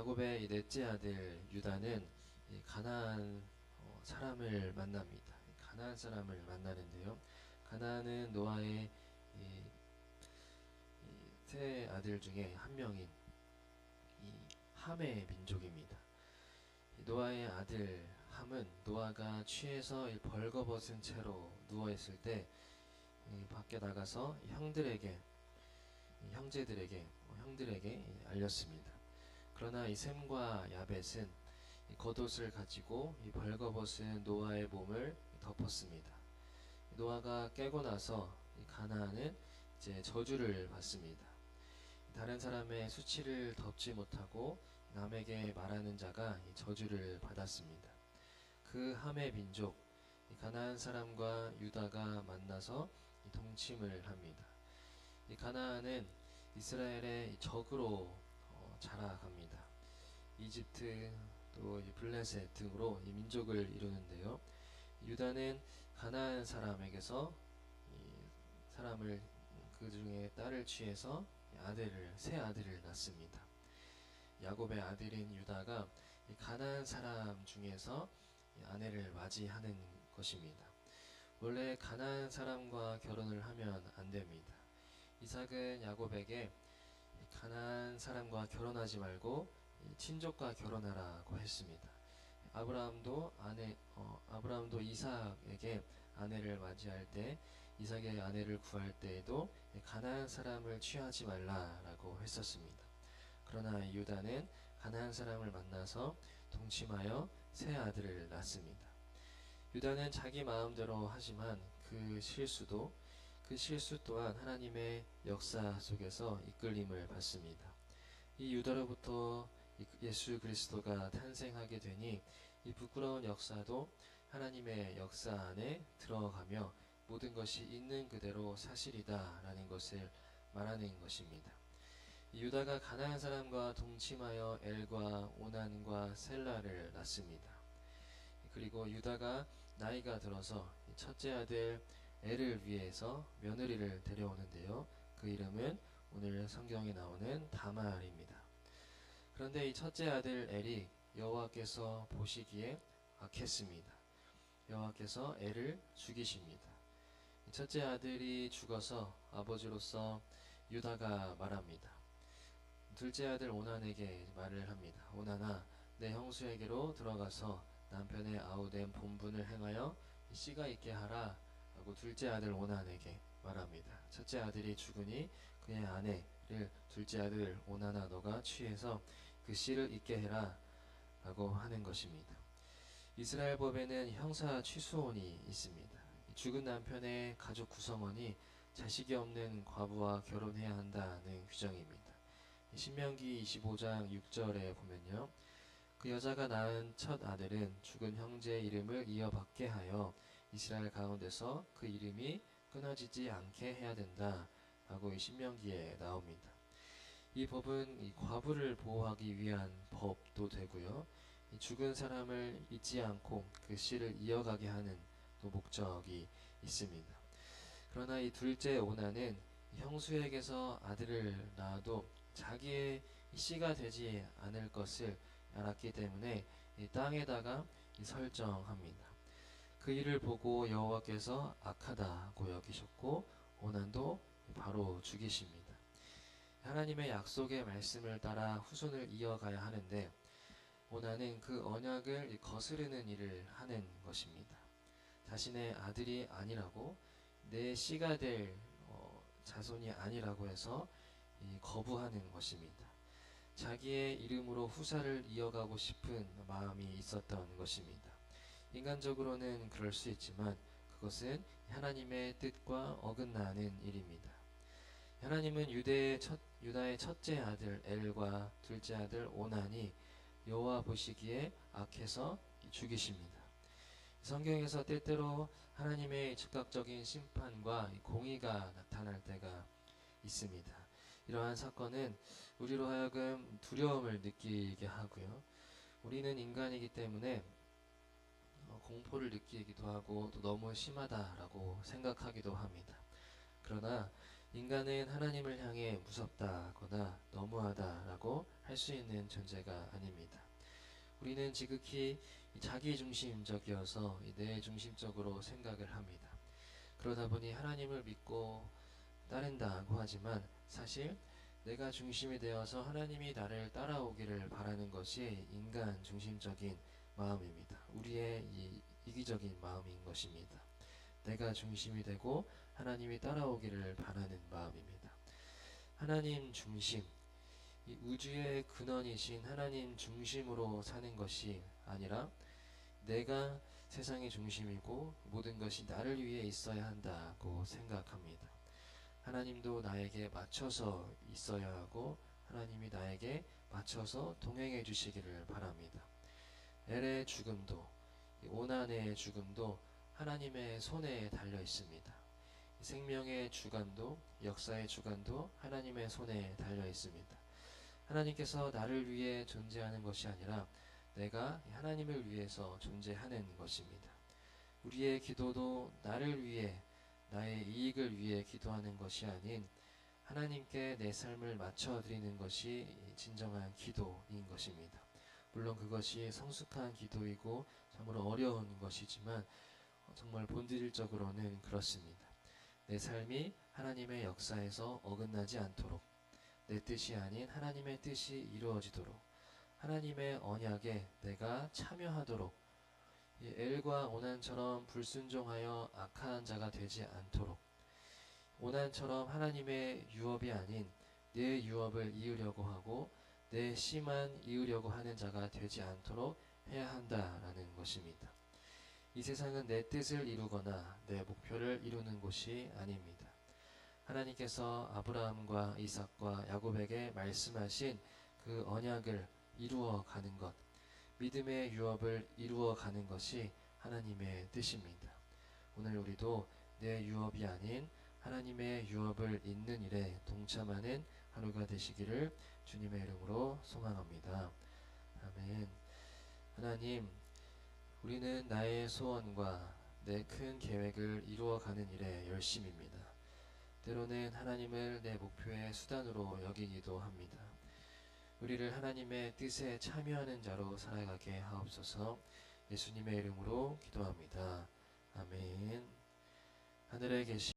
야곱의 이 넷째 아들 유다는 이 가나안 사람을 만납니다. 가나안 사람을 만나는데요. 가나안은 노아의 이 세 아들 중에 한 명인 이 함의 민족입니다. 노아의 아들 함은 노아가 취해서 벌거벗은 채로 누워 있을 때 밖에 나가서 형제들에게 알렸습니다. 그러나 이 셈과 야벳은 겉옷을 가지고 이 벌거벗은 노아의 몸을 덮었습니다. 노아가 깨고 나서 이 가나안은 이제 저주를 받습니다. 다른 사람의 수치를 덮지 못하고 남에게 말하는 자가 이 저주를 받았습니다. 그 함의 민족 이 가나안 사람과 유다가 만나서 이 동침을 합니다. 이 가나안은 이스라엘의 적으로 자라갑니다. 이집트 또 블레셋 등으로 이 민족을 이루는데요. 유다는 가나안 사람에게서 이 사람을 그 중에 딸을 취해서 세 아들을 낳습니다. 야곱의 아들인 유다가 이 가나안 사람 중에서 이 아내를 맞이하는 것입니다. 원래 가나안 사람과 결혼을 하면 안 됩니다. 이삭은 야곱에게 가나안 사람과 결혼하지 말고 친족과 결혼하라고 했습니다. 아브라함도 이삭에게 아내를 맞이할 때 이삭의 아내를 구할 때에도 가나안 사람을 취하지 말라라고 했었습니다. 그러나 유다는 가나안 사람을 만나서 동침하여 세 아들을 낳습니다. 유다는 자기 마음대로 하지만 그 실수 또한 하나님의 역사 속에서 이끌림을 받습니다. 이 유다로부터 예수 그리스도가 탄생하게 되니 이 부끄러운 역사도 하나님의 역사 안에 들어가며 모든 것이 있는 그대로 사실이다라는 것을 말하는 것입니다. 유다가 가나안 사람과 동침하여 엘과 오난과 셀라를 낳습니다. 그리고 유다가 나이가 들어서 첫째 아들 엘을 위해서 며느리를 데려오는데요. 그 이름은 오늘 성경에 나오는 다말입니다. 그런데 이 첫째 아들 엘이 여호와께서 보시기에 악했습니다. 여호와께서 엘을 죽이십니다. 첫째 아들이 죽어서 아버지로서 유다가 말합니다. 둘째 아들 오난에게 말을 합니다. 오난아, 내 형수에게로 들어가서 남편의 아우된 본분을 행하여 씨가 있게 하라 라고 둘째 아들 오난에게 말합니다. 첫째 아들이 죽으니 그의 아내를 둘째 아들 오난아, 너가 취해서 그 씨를 있게 해라 라고 하는 것입니다. 이스라엘 법에는 형사 취수원이 있습니다. 죽은 남편의 가족 구성원이 자식이 없는 과부와 결혼해야 한다는 규정입니다. 신명기 25장 6절에 보면요. 그 여자가 낳은 첫 아들은 죽은 형제의 이름을 이어받게 하여 이스라엘 가운데서 그 이름이 끊어지지 않게 해야 된다 라고 이 신명기에 나옵니다. 이 법은 이 과부를 보호하기 위한 법도 되고요. 이 죽은 사람을 잊지 않고 그 씨를 이어가게 하는 또 목적이 있습니다. 그러나 이 둘째 오나는 형수에게서 아들을 낳아도 자기의 씨가 되지 않을 것을 알았기 때문에 이 땅에다가 설정합니다. 그 일을 보고 여호와께서 악하다고 여기셨고 오난도 바로 죽이십니다. 하나님의 약속의 말씀을 따라 후손을 이어가야 하는데 오난은 그 언약을 거스르는 일을 하는 것입니다. 자신의 아들이 아니라고 내 씨가 될 자손이 아니라고 해서 거부하는 것입니다. 자기의 이름으로 후사를 이어가고 싶은 마음이 있었던 것입니다. 인간적으로는 그럴 수 있지만 그것은 하나님의 뜻과 어긋나는 일입니다. 하나님은 유다의 첫째 아들 엘과 둘째 아들 오난이 여호와 보시기에 악해서 죽이십니다. 성경에서 때때로 하나님의 즉각적인 심판과 공의가 나타날 때가 있습니다. 이러한 사건은 우리로 하여금 두려움을 느끼게 하고요. 우리는 인간이기 때문에 공포를 느끼기도 하고 또 너무 심하다라고 생각하기도 합니다. 그러나 인간은 하나님을 향해 무섭다거나 너무하다라고 할 할 수 있는 존재가 아닙니다. 우리는 지극히 자기중심적이어서 내 중심적으로 생각을 합니다. 그러다 보니 하나님을 믿고 따른다고 하지만 사실 내가 중심이 되어서 하나님이 나를 따라오기를 바라는 것이 인간 중심적인 마음입니다. 우리의 이 이기적인 마음인 것입니다. 내가 중심이 되고 하나님이 따라오기를 바라는 마음입니다. 하나님 중심, 이 우주의 근원이신 하나님 중심으로 사는 것이 아니라 내가 세상의 중심이고 모든 것이 나를 위해 있어야 한다고 생각합니다. 하나님도 나에게 맞춰서 있어야 하고 하나님이 나에게 맞춰서 동행해 주시기를 바랍니다. 엘의 죽음도 오난의 죽음도 하나님의 손에 달려 있습니다. 생명의 주관도 역사의 주관도 하나님의 손에 달려 있습니다. 하나님께서 나를 위해 존재하는 것이 아니라 내가 하나님을 위해서 존재하는 것입니다. 우리의 기도도 나를 위해 나의 이익을 위해 기도하는 것이 아닌 하나님께 내 삶을 맞춰드리는 것이 진정한 기도인 것입니다. 물론 그것이 성숙한 기도이고 참으로 어려운 것이지만 정말 본질적으로는 그렇습니다. 내 삶이 하나님의 역사에서 어긋나지 않도록 내 뜻이 아닌 하나님의 뜻이 이루어지도록 하나님의 언약에 내가 참여하도록 엘과 오난처럼 불순종하여 악한 자가 되지 않도록 오난처럼 하나님의 유업이 아닌 내 유업을 이으려고 하고 내 씨만 이으려고 하는 자가 되지 않도록 해야 한다라는 것입니다. 이 세상은 내 뜻을 이루거나 내 목표를 이루는 곳이 아닙니다. 하나님께서 아브라함과 이삭과 야곱에게 말씀하신 그 언약을 이루어 가는 것, 믿음의 유업을 이루어 가는 것이 하나님의 뜻입니다. 오늘 우리도 내 유업이 아닌 하나님의 유업을 잇는 일에 동참하는 하루가 되시기를 주님의 이름으로 소망합니다. 아멘. 하나님, 우리는 나의 소원과 내 큰 계획을 이루어가는 일에 열심입니다. 때로는 하나님을 내 목표의 수단으로 여기기도 합니다. 우리를 하나님의 뜻에 참여하는 자로 살아가게 하옵소서. 예수님의 이름으로 기도합니다. 아멘. 하늘에 계신